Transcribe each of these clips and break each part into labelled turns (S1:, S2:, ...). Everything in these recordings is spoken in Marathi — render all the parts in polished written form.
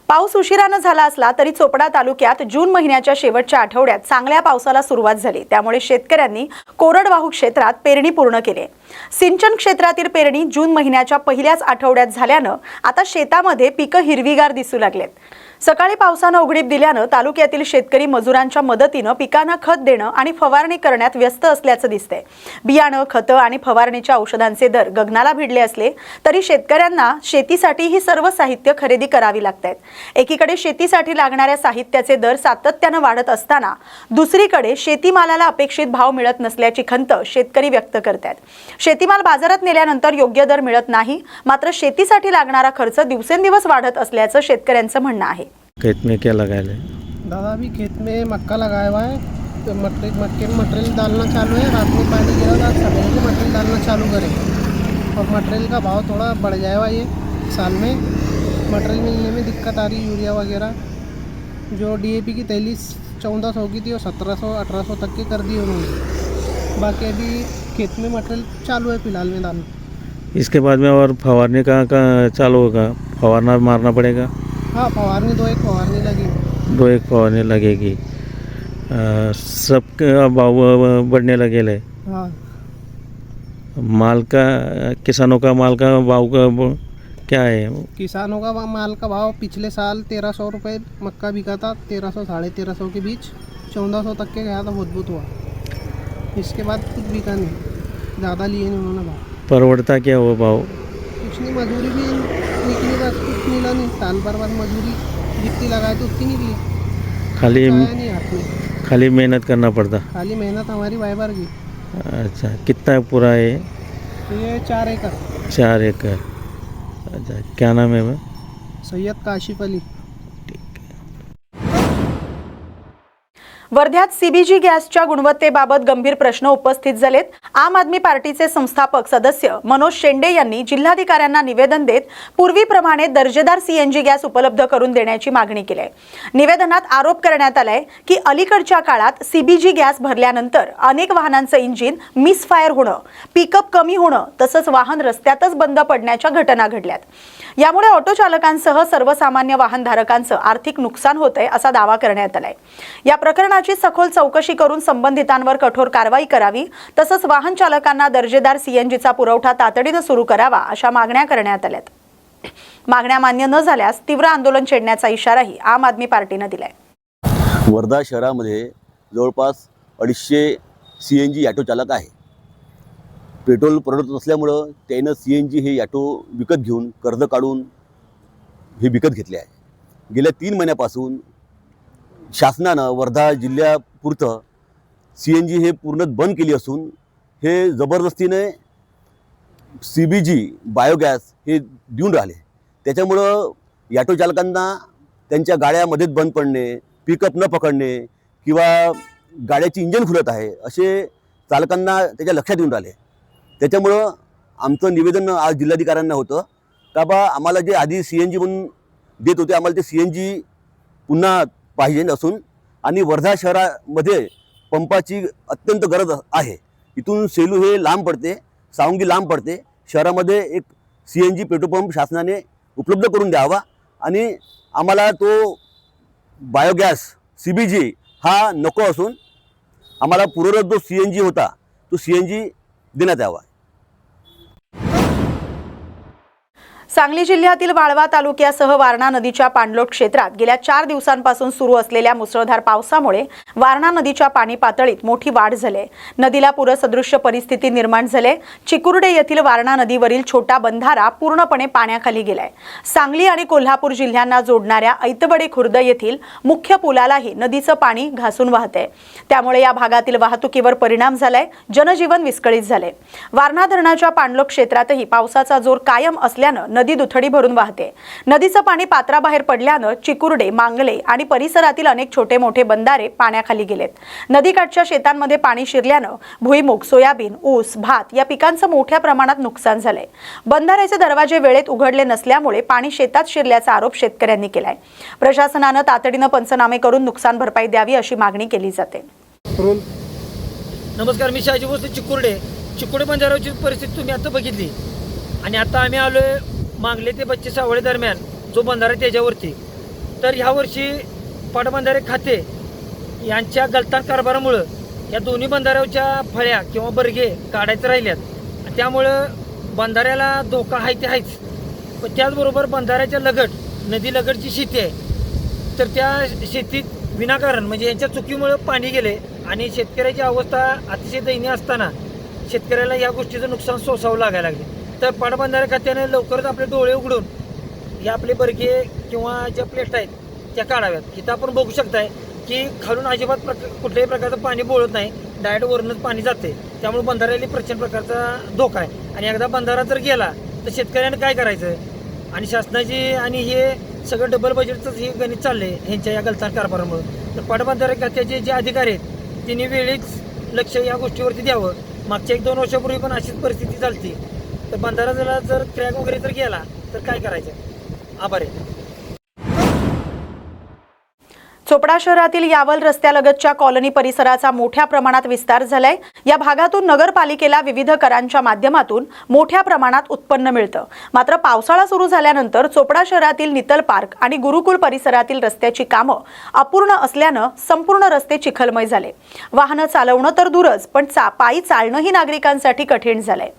S1: पाऊस उशिराने झाला असला तरी चोपडा तालुक्यात जून महिन्याच्या शेवटच्या आठवड्यात चांगल्या पावसाला सुरुवात झाली। त्यामुळे शेतकऱ्यांनी कोरडवाहू क्षेत्रात पेरणी पूर्ण केली। सिंचन क्षेत्रातील पेरणी जून महिन्याच्या पहिल्याच आठवड्यात झाल्यानं आता शेतामध्ये पिकं हिरवीगार दिसू लागलेत। सकाळी पावसाने उघडीप दिल्यानं तालुक्यातील शेतकरी मजुरांच्या मदतीने पिकांना खत देणं आणि फवारणी करण्यात व्यस्त असल्याचं दिसतंय। बियाणं, खतं आणि फवारणीच्या औषधांचे दर गगनाला भिडले असले तरी शेतकऱ्यांना शेतीसाठी ही सर्व साहित्य खरेदी करावी लागतात। एकीकडे शेतीसाठी लागणाऱ्या साहित्याचे दर सातत्याने वाढत असताना दुसरीकडे शेतीमालाला अपेक्षित भाव मिळत नसल्याची खंत शेतकरी व्यक्त करतात। शेतीमाल बाजारात नेल्यानंतर योग्य दर मिळत नाही, मात्र शेतीसाठी लागणारा खर्च दिवसेंदिवस वाढत असल्याचं शेतकऱ्यांचं म्हणणं आहे।
S2: खेत में क्या लगाया है?
S3: दादा अभी खेत में मक्का लगाया हुआ है, तो मक्के में मटेरियल डालना चालू है। रात में पानी गिरा था, सवेरे को मटेरियल डालना चालू करें और मटेरियल का भाव थोड़ा बढ़ जाएगा। ये साल में मटेरियल मिलने में दिक्कत आ रही, यूरिया वगैरह जो DAP की 43-1400 की थी वो 1700-1800 तक की कर दी उन्होंने। बाकी अभी खेत में मटेरियल चालू है फिलहाल में डालना।
S2: इसके बाद में और फवारने का चालू होगा? फवारना मारना पड़ेगा?
S3: हाँ, फवारनी 2-1 फवारनी लगी।
S2: 2-1 फवारनी लगेगी। सबका भाव बढ़ने लगे है।
S3: हाँ,
S2: माल का, किसानों का माल का भाव का क्या है?
S3: किसानों का माल का भाव पिछले साल 1300 रुपये मक्का बिका था, 1300-1350 के बीच 1400 तक के गया था, बहुत हुआ। इसके बाद कुछ बिका नहीं, ज़्यादा लिए नहीं उन्होंने भाव।
S2: परवड़ता क्या हुआ भाव?
S3: कुछ नहीं, मजदूरी भी निकली, बस कुछ मिला नहीं। साल भर बाद मजदूरी जितनी लगाए तो उतनी निकली,
S2: खाली
S3: नहीं हाथ में,
S2: खाली मेहनत करना पड़ता?
S3: खाली मेहनत हमारी वाइबर की।
S2: अच्छा, कितना पूरा है?
S3: ये 4 एकड़।
S2: 4 एकड़। अच्छा, क्या नाम है वह?
S3: सैयद काशिफ अली।
S1: वर्ध्यात CBG गॅसच्या गुणवत्तेबाबत गंभीर प्रश्न उपस्थित झालेत। आम आदमी पार्टीचे संस्थापक सदस्य मनोज शेंडे यांनी जिल्हाधिकाऱ्यांना निवेदन देत पूर्वीप्रमाणे दर्जेदार CNG गॅस उपलब्ध करून देण्याची मागणी केली आहे। निवेदनात आरोप करण्यात आलाय की अलीकडच्या काळात CBG गॅस भरल्यानंतर अनेक वाहनांचं इंजिन मिसफायर होणं, पिकअप कमी होणं तसंच वाहन रस्त्यातच बंद पडण्याच्या घटना घडल्यात। यामुळे ऑटो चालकांसह सर्वसामान्य वाहनधारकांचं आर्थिक नुकसान होतंय असा दावा करण्यात आलाय। या प्रकरणाची सखोल चौकशी करून संबंधितांवर कठोर कारवाई करावी, तसंच वाहन चालकांना दर्जेदार CNGचा पुरवठा तातडीने सुरू करावा अशा मागण्या करण्यात आल्यात। मागण्या मान्य न झाल्यास तीव्र आंदोलन छेडण्याचा इशाराही आम आदमी पार्टीने दिलाय।
S4: वर्धा शहरामध्ये जवळपास 250 CNG ऑटो चालक आहे। पेट्रोल परवडत नसल्यामुळं त्यानं CNG हे ऑटो विकत घेऊन कर्ज काढून हे विकत घेतले आहे। गेल्या 3 महिन्यापासून शासनानं वर्धा जिल्ह्यापुरतं CNG हे पूर्ण बंद केली असून हे जबरदस्तीने CBG बायोगॅस हे देऊन राहिले। त्याच्यामुळं ऑटो चालकांना त्यांच्या गाड्यामध्येच बंद पडणे, पिकअप न पकडणे किंवा गाड्याची इंजन खुलत आहे असे चालकांना त्याच्या लक्षात येऊन राहिले। त्याच्यामुळं आमचं निवेदन आज जिल्हाधिकाऱ्यांना होतं का बा आम्हाला जे आधी CNG म्हणून देत होते आम्हाला ते CNG पुन्हा पाहिजे असून आणि वर्धा शहरामध्ये पंपाची अत्यंत गरज आहे। इथून सेलू हे लांब पडते, सावंगी लांब पडते। शहरामध्ये एक CNG पेट्रोल पंप शासनाने उपलब्ध करून द्यावा आणि आम्हाला तो बायोगॅस CBG हा नको असून आम्हाला पूर्वरत जो CNG होता तो CNG देण्यात यावा।
S1: सांगली जिल्ह्यातील वाळवा तालुक्यासह वारणा नदीच्या पाणलोट क्षेत्रात गेल्या 4 दिवसांपासून सुरू असलेल्या मुसळधार पावसामुळे वारणा नदीच्या पाणी पातळीत मोठी वाढ झाली। नदीला पूरसदृश्य परिस्थिती निर्माण झाली। चिकुर्डे येथील वारणा नदीवरील छोटा बंधारा पूर्णपणे पाण्याखाली गेलाय। सांगली आणि कोल्हापूर जिल्ह्यांना जोडणाऱ्या ऐतवडे खुर्द येथील मुख्य पुलालाही नदीचं पाणी घासून वाहते। त्यामुळे या भागातील वाहतुकीवर परिणाम झालाय, जनजीवन विस्कळीत झाले। वारणा धरणाच्या पाणलोट क्षेत्रातही पावसाचा जोर कायम असल्यानं नदी दुथडी भरून वाहते। नदीचं पाणी पात्राबाहेर पडल्यानं चिकुर्डे, मांगले आणि परिसरातील अनेक छोटे मोठे बंधारे पाण्याखाली गेलेत। नदीकाठच्या शेतांमध्ये पाणी शिरल्यानं भुईमूग, सोयाबीन, ऊस, भात या पिकांचं मोठ्या प्रमाणात नुकसान झालंय। बंधाऱ्याचे दरवाजे वेळेत उघडले नसल्यामुळे पाणी शेतात शिरल्याचा आरोप शेतकऱ्यांनी केलाय। प्रशासनानं तातडीनं पंचनामे करून नुकसान भरपाई द्यावी अशी मागणी केली जाते।
S5: नमस्कार, मी शाहजी भोसले, चिकुर्डे बंधाऱ्याची परिस्थिती तुम्ही आता बघितली आणि आता आम्ही आलोय मांगले ते बच्चे सावळे दरम्यान जो बंधारा त्याच्यावरती तर ह्यावर्षी पाटबंधारे खाते यांच्या गलतान कारभारामुळं या दोन्ही बंधाऱ्याच्या फळ्या किंवा बर्गे काढायचं राहिल्यात. त्यामुळं बंधाऱ्याला धोका आहे ते आहेच, पण त्याचबरोबर बंधाऱ्याच्या लगट नदी लगटची शेती आहे, तर त्या शेतीत विनाकारण म्हणजे यांच्या चुकीमुळं पाणी गेले आणि शेतकऱ्याची अवस्था अतिशय दयनीय असताना शेतकऱ्याला या गोष्टीचं नुकसान सोसावं लागायला लागले. तर पाटबंधारे खात्याने लवकरच आपले डोळे उघडून हे आपले बर्गे किंवा ज्या प्लेट आहेत त्या काढाव्यात. इथं आपण बघू शकताय की खालून अजिबात कुठल्याही प्रकारचं पाणी बोलत नाही, डायरेक्ट वरूनच पाणी जाते. त्यामुळे बंधाऱ्याला प्रचंड प्रकारचा धोका आहे. आणि एकदा बंधारा जर गेला तर शेतकऱ्याने काय करायचं, आणि शासनाची आणि हे सगळं डबल बजेटचंच हे गणित चालले ह्यांच्या या गलतान कारभारामुळे. तर पाटबंधारे खात्याचे जे अधिकारी आहेत त्यांनी वेळीच लक्ष या गोष्टीवरती द्यावं. मागच्या 1-2 वर्षापूर्वी पण अशीच परिस्थिती चालती. तर बंधारा जर क्रॅक वगैरे जर गेला तर काय करायचं. आभार आहे.
S1: चोपडा शहरातील यावल रस्त्यालगतच्या कॉलनी परिसराचा मोठ्या प्रमाणात विस्तार झालाय. या भागातून नगरपालिकेला विविध करांच्या माध्यमातून मोठ्या प्रमाणात उत्पन्न मिळतं. मात्र पावसाळा सुरू झाल्यानंतर चोपडा शहरातील नितल पार्क आणि गुरुकुल परिसरातील रस्त्याची कामं अपूर्ण असल्यानं संपूर्ण रस्ते चिखलमय झाले. वाहनं चालवणं तर दूरच, पण पायी चालणंही नागरिकांसाठी कठीण झालंय.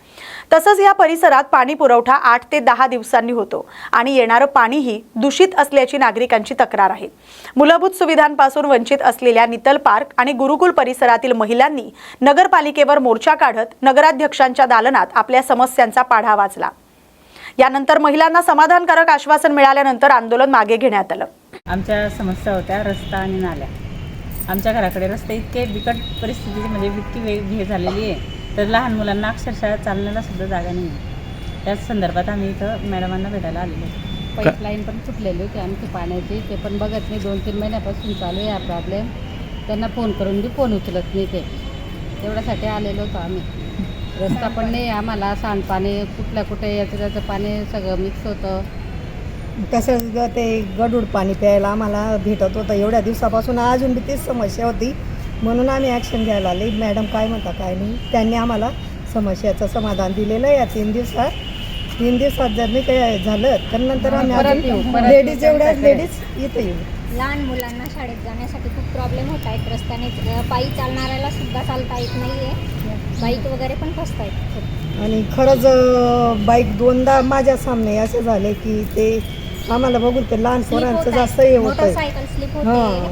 S1: तसंच या परिसरात पाणी पुरवठा 8 ते 10 दिवसांनी होतो आणि येणारं पाणीही दूषित असल्याची नागरिकांची तक्रार आहे. मूलभूत सुविधांपासून वंचित असलेल्या नितल पार्क आणि गुरुकुल परिसरातील महिलांनी नगरपालिकेवर मोर्चा काढत नगराध्यक्षांच्या दालनात आपल्या समस्यांचा पाढा वाचला. यानंतर महिलांना समाधानकारक आश्वासन मिळाल्यानंतर आंदोलन मागे घेण्यात आलं.
S6: आमच्या समस्या होत्या रस्ता आणि नाल्या. आमच्या घराकडे रस्ते इतके बिकट परिस्थिती म्हणजे इतकी हे झालेली आहे, तर लहान मुलांना अक्षरशः चालण्याला सुद्धा जागा नाही आहे. त्याच संदर्भात आम्ही इथं मॅडमांना भेटायला आलेलो. पाईपलाईन पण फुटलेली होती आमची पाण्याची, ते पण बघत नाही. 2-3 महिन्यापासून चालू आहे हा प्रॉब्लेम. त्यांना फोन करून बी फोन उचलत नाही ते. तेवढ्यासाठी आलेलो होतो आम्ही. रस्ता पण नाही आम्हाला, सांडपाणी कुठे याचं त्याचं पाणी सगळं मिक्स होतं.
S7: तसंच ते गढूळ पाणी प्यायला आम्हाला भेटत होतं एवढ्या दिवसापासून. अजून बी तीच समस्या होती, म्हणून आम्ही ॲक्शन घ्यायला आले. मॅडम काय म्हणता काय नाही, त्यांनी आम्हाला समस्याचं समाधान दिलेलं आहे. या 3 दिवसात जर नाही काही झालं तर नंतर आम्ही लेडीज एवढ्या लेडीज इथे येऊ.
S8: लहान मुलांना शाळेत जाण्यासाठी खूप प्रॉब्लेम होत आहेत. रस्त्याने पायी चालणाऱ्याला सुद्धा चालता येत नाही आहे. बाईक वगैरे पण फसत आहेत.
S7: आणि खरंच बाईक 2दा माझ्या सामने असे झाले की ते आम्हाला बघून ते लहान पोरांचं जास्त हे होतं.
S8: मोटरसायकल स्लिप होते.
S7: हां,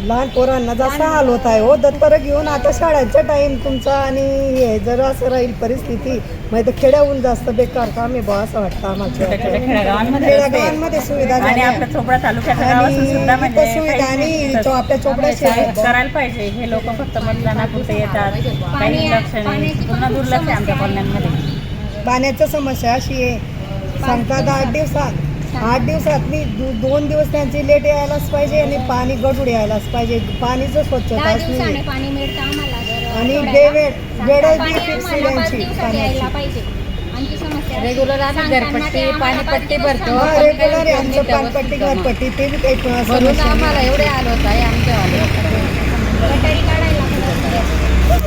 S7: लहान पोरांना जास्त हाल होत आहे हो. दत्तरं घेऊन आता शाळेचा टाईम तुमचा आणि हे जर असं राहील परिस्थिती मग तर खेड्याहून जास्त बेकार काम आहे बा असं वाटतं आम्हाला. खेड्यागावांमध्ये सुविधा
S6: आणि आपल्या चोपडा तालुक्याच्या गावातून सुद्धा म्हणजे
S7: सुविधा आणि आपल्या चोपडा शहरात
S6: करायला पाहिजे. हे लोक फक्त मतदानापुरते येतात, काही लक्ष नाही, पूर्ण दुर्लक्ष आहे आमच्या कॉलन्यांमध्ये.
S7: पाण्याची समस्या अशी आहे, सांगतात 8 दिवसात मी 2 दिवस त्यांची लेट यायलाच पाहिजे आणि पाणी गढूळ यायलाच पाहिजे. पाणीचं स्वच्छता
S8: 10 दिवसाने पाणी मिळतं आम्हाला.
S7: आणि वेळच बी फिक्स त्यांची पाण्याची.
S8: आमची समस्या
S6: रेग्युलर आम्ही घरपट्टी पाणीपट्टी भरतो.
S7: रेग्युलर आमचं पाणपट्टी घरपट्टी ते बी काही
S6: म्हणून आम्हाला एवढे आलो होत आहे आमच्यावाले.
S8: गटारी काढायला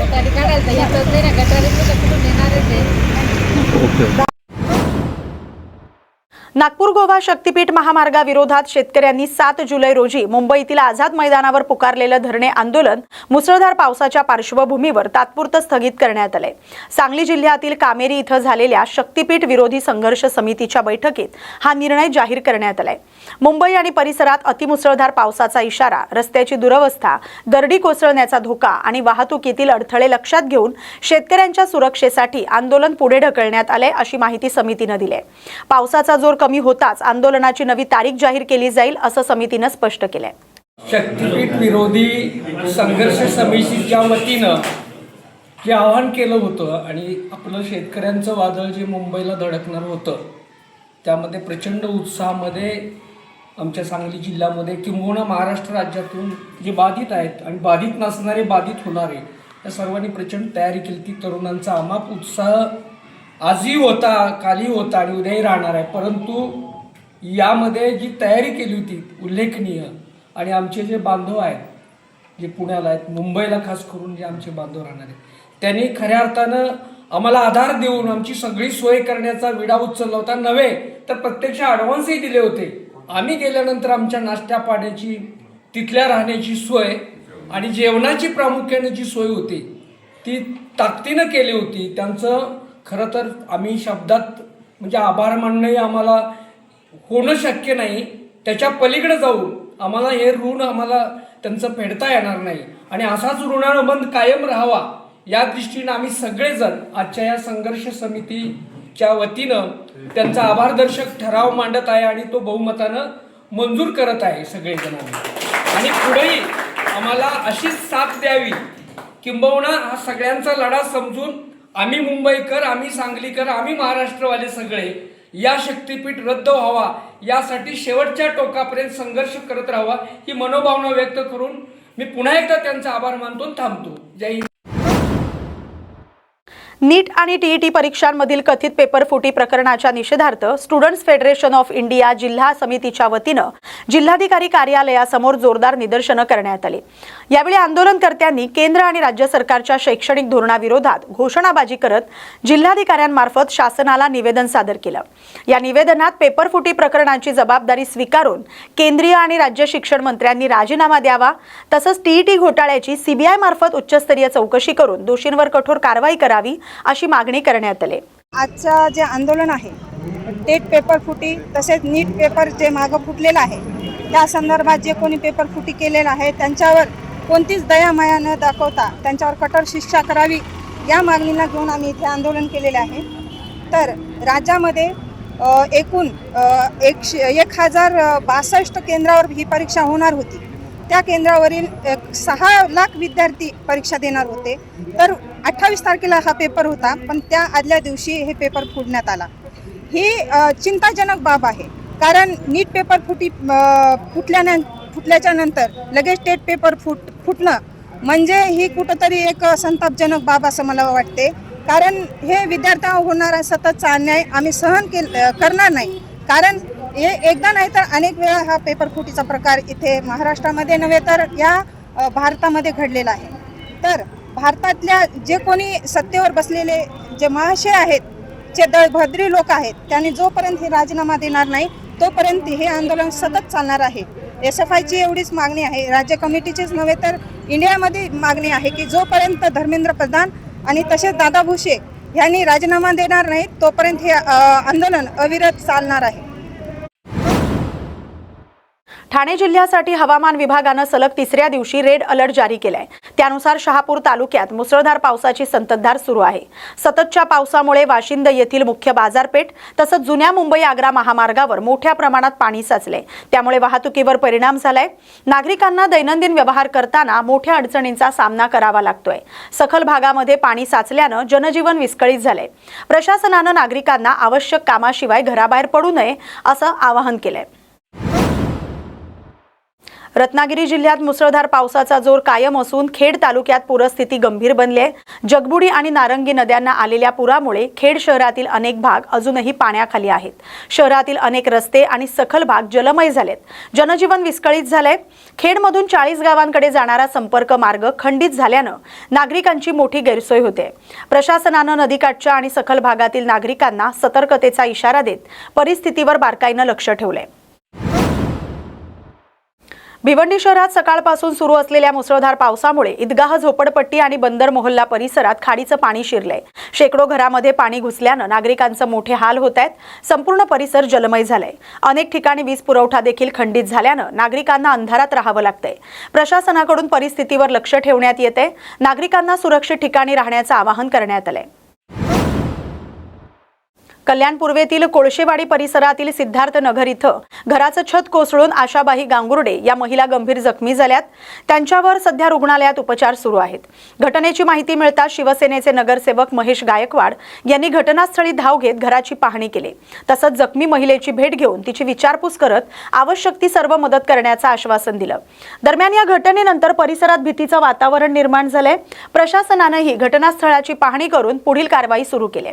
S6: गटारी काढायला येतच नाही ना, गटारी कुठून येणारच आहे.
S1: नागपूर गोवा शक्तीपीठ महामार्गाविरोधात शेतकऱ्यांनी 7 जुलै रोजी मुंबईतील आझाद मैदानावर पुकारलेलं धरणे आंदोलन मुसळधार पावसाच्या पार्श्वभूमीवर तात्पुरतं स्थगित करण्यात आलंय. सांगली जिल्ह्यातील कामेरी इथं झालेल्या शक्तीपीठ विरोधी संघर्ष समितीच्या बैठकीत हा निर्णय जाहीर करण्यात आलाय. मुंबई आणि परिसरात अतिमुसळधार पावसाचा इशारा, रस्त्याची दुरवस्था, दरडी कोसळण्याचा धोका आणि वाहतुकीतील अडथळे लक्षात घेऊन शेतकऱ्यांच्या सुरक्षेसाठी आंदोलन पुढे ढकलण्यात आले अशी माहिती समितीनं दिली आहे. पावसाचा जोर कमी होताच आंदोलनाची नवी तारीख जाहीर केली जाईल असं समितीनं स्पष्ट केलंय.
S9: शक्तीपीठ विरोधी संघर्ष समितीच्या वतीनं जे आवाहन केलं होतं आणि आपलं शेतकऱ्यांचं वादळ जे मुंबईला धडकणार होतं त्यामध्ये प्रचंड उत्साहामध्ये आमच्या सांगली जिल्ह्यामध्ये किंबहुना महाराष्ट्र राज्यातून जे बाधित आहेत आणि बाधित नसणारे बाधित होणारे या सर्वांनी प्रचंड तयारी केली. ती तरुणांचा अमाप उत्साह आजही होता, कालही होता आणि उद्याही राहणार आहे. परंतु यामध्ये जी तयारी केली होती उल्लेखनीय, आणि आमचे जे बांधव आहेत जे पुण्याला आहेत, मुंबईला खास करून जे आमचे बांधव राहणार आहेत, त्यांनी खऱ्या अर्थानं आम्हाला आधार देऊन आमची सगळी सोय करण्याचा विडा उचलला होता. नव्हे तर प्रत्यक्ष ॲडव्हान्सही दिले होते आम्ही गेल्यानंतर आमच्या नाश्त्या पाण्याची, तिथल्या राहण्याची सोय आणि जेवणाची प्रामुख्याने जी सोय होती ती ताकदीनं केली होती. त्यांचं खरं तर आम्ही शब्दात म्हणजे आभार मानणंही आम्हाला होणं शक्य नाही. त्याच्या पलीकडे जाऊन आम्हाला हे ऋण त्यांचं फेडता येणार नाही आणि असाच ऋणानुबंध कायम राहावा या दृष्टीनं आम्ही सगळेजण आजच्या या संघर्ष समितीच्या वतीनं त्यांचा आभारदर्शक ठराव मांडत आहे आणि तो बहुमतानं मंजूर करत आहे सगळेजणांनी. आणि पुढेही आम्हाला अशीच साथ द्यावी, किंबहुना हा सगळ्यांचा लढा समजून आम्ही मुंबईकर, आम्ही सांगलीकर, आम्ही महाराष्ट्रवाले सगळे या शक्तीपीठ रद्द व्हावा यासाठी शेवटच्या टोकापर्यंत संघर्ष करत राहावा ही मनोभावना व्यक्त करून मी पुन्हा एकदा त्यांचा आभार मानतो. थांबतो. जय हिंद.
S1: नीट आणि टीईटी परीक्षांमधील कथित पेपर फुटी प्रकरणाच्या निषेधार्थ स्टुडंट्स फेडरेशन ऑफ इंडिया जिल्हा समितीच्या वतीनं जिल्हाधिकारी कार्यालयासमोर जोरदार निदर्शनं करण्यात आली. यावेळी आंदोलनकर्त्यांनी केंद्र आणि राज्य सरकारच्या शैक्षणिक धोरणाविरोधात घोषणाबाजी करत जिल्हाधिकाऱ्यांमार्फत शासनाला निवेदन सादर केलं. या निवेदनात पेपर फुटी प्रकरणाची जबाबदारी स्वीकारून केंद्रीय आणि राज्य शिक्षण मंत्र्यांनी राजीनामा द्यावा, तसंच टीईटी घोटाळ्याची सीबीआय मार्फत उच्चस्तरीय चौकशी करून दोषींवर कठोर कारवाई करावी अशी मागणी करण्यात आली.
S10: आजचं जे आंदोलन आहे टेट पेपर फुटी तसेच नीट पेपर जे मागं फुटलेलं आहे त्या संदर्भात जे कोणी पेपर फुटी केलेलं आहे त्यांच्यावर कोणतीच दयामाया न दाखवता त्यांच्यावर कठोर शिक्षा करावी या मागणीला घेऊन आम्ही इथे आंदोलन केलेले आहे. तर राज्यामध्ये एकूण 1062 केंद्रावर ही परीक्षा होणार होती. त्या केंद्रावरील 6 लाख विद्यार्थी परीक्षा देणार होते. तर 28 तारखेला हा पेपर होता, पण त्या आदल्या दिवशी हे पेपर फुटण्यात आला. ही चिंताजनक बाब आहे, कारण नीट पेपर फुटल्याच्या नंतर लगेच टेट पेपर फुटणं म्हणजे ही कुठंतरी एक संतापजनक बाब असं मला वाटते. कारण हे विद्यार्थ्यांवर होणारा सततचा अन्याय आम्ही सहन करणार नाही. कारण हे एकदा नाही तर अनेक वेळा हा पेपर फुटीचा प्रकार इथे महाराष्ट्रामध्ये नव्हे तर या भारतामध्ये घडलेला आहे. तर भारतातल्या जे कोणी सत्तेवर बसलेले जे महाशय आहेत, जे दळभद्री लोक आहेत, त्यांनी जोपर्यंत हे राजीनामा देणार नाही तोपर्यंत हे आंदोलन सतत चालणार आहे. SFIची एवढीच मागणी आहे, राज्य कमिटीचीच नव्हे तर इंडियामध्ये मागणी आहे की जोपर्यंत धर्मेंद्र प्रधान आणि तसेच दादा भुसे यांनी राजीनामा देणार नाहीत तोपर्यंत हे आंदोलन अविरत चालणार आहे.
S1: ठाणे जिल्ह्यासाठी हवामान विभागानं सलग 3ऱ्या दिवशी रेड अलर्ट जारी केलाय. त्यानुसार शहापूर तालुक्यात मुसळधार पावसाची संततधार सुरू आहे. सततच्या पावसामुळे वाशिंद येथील मुख्य बाजारपेठ तसंच जुन्या मुंबई आग्रा महामार्गावर मोठ्या प्रमाणात पाणी साचले. त्यामुळे वाहतुकीवर परिणाम झालाय. नागरिकांना दैनंदिन व्यवहार करताना मोठ्या अडचणींचा सामना करावा लागतोय. सखल भागामध्ये पाणी साचल्यानं जनजीवन विस्कळीत झालंय. प्रशासनानं नागरिकांना आवश्यक कामाशिवाय घराबाहेर पडू नये असं आवाहन केलंय. रत्नागिरी जिल्ह्यात मुसळधार पावसाचा जोर कायम असून खेड तालुक्यात पूरस्थिती गंभीर बनली आहे. जगबुडी आणि नारंगी नद्यांना आलेल्या पुरामुळे खेड शहरातील अनेक भाग अजूनही पाण्याखाली आहेत. शहरातील अनेक रस्ते आणि सखल भाग जलमय झालेत. जनजीवन विस्कळीत झालंय. खेडमधून 40 गावांकडे जाणारा संपर्क मार्ग खंडित झाल्यानं नागरिकांची मोठी गैरसोय होते. प्रशासनानं नदीकाठच्या आणि सखल भागातील नागरिकांना सतर्कतेचा इशारा देत परिस्थितीवर बारकाईनं लक्ष ठेवलंय. भिवंडी शहरात सकाळपासून सुरू असलेल्या मुसळधार पावसामुळे ईदगाह झोपडपट्टी आणि बंदर मोहल्ला परिसरात खाडीचं पाणी शिरलंय. शेकडो घरामध्ये पाणी घुसल्यानं नागरिकांचे मोठे हाल होत आहेत. संपूर्ण परिसर जलमय झालाय. अनेक ठिकाणी वीज पुरवठा देखील खंडित झाल्यानं नागरिकांना अंधारात राहावं लागतंय. प्रशासनाकडून परिस्थितीवर लक्ष ठेवण्यात येते. नागरिकांना सुरक्षित ठिकाणी राहण्याचं आवाहन करण्यात आलंय. कल्याण पूर्वेतील कोळशेवाडी परिसरातील सिद्धार्थ नगर इथं घराचं छत कोसळून आशाबाई गांगुर्डे या महिला गंभीर जखमी झाल्यात. त्यांच्यावर सध्या रुग्णालयात उपचार सुरू आहेत. घटनेची माहिती मिळताच शिवसेनेचे नगरसेवक महेश गायकवाड यांनी घटनास्थळी धाव घेत घराची पाहणी केली. तसंच जखमी महिलेची भेट घेऊन तिची विचारपूस करत आवश्यक ती सर्व मदत करण्याचं आश्वासन दिलं. दरम्यान या घटनेनंतर परिसरात भीतीचं वातावरण निर्माण झालंय. प्रशासनानंही घटनास्थळाची पाहणी करून पुढील कारवाई सुरू केली.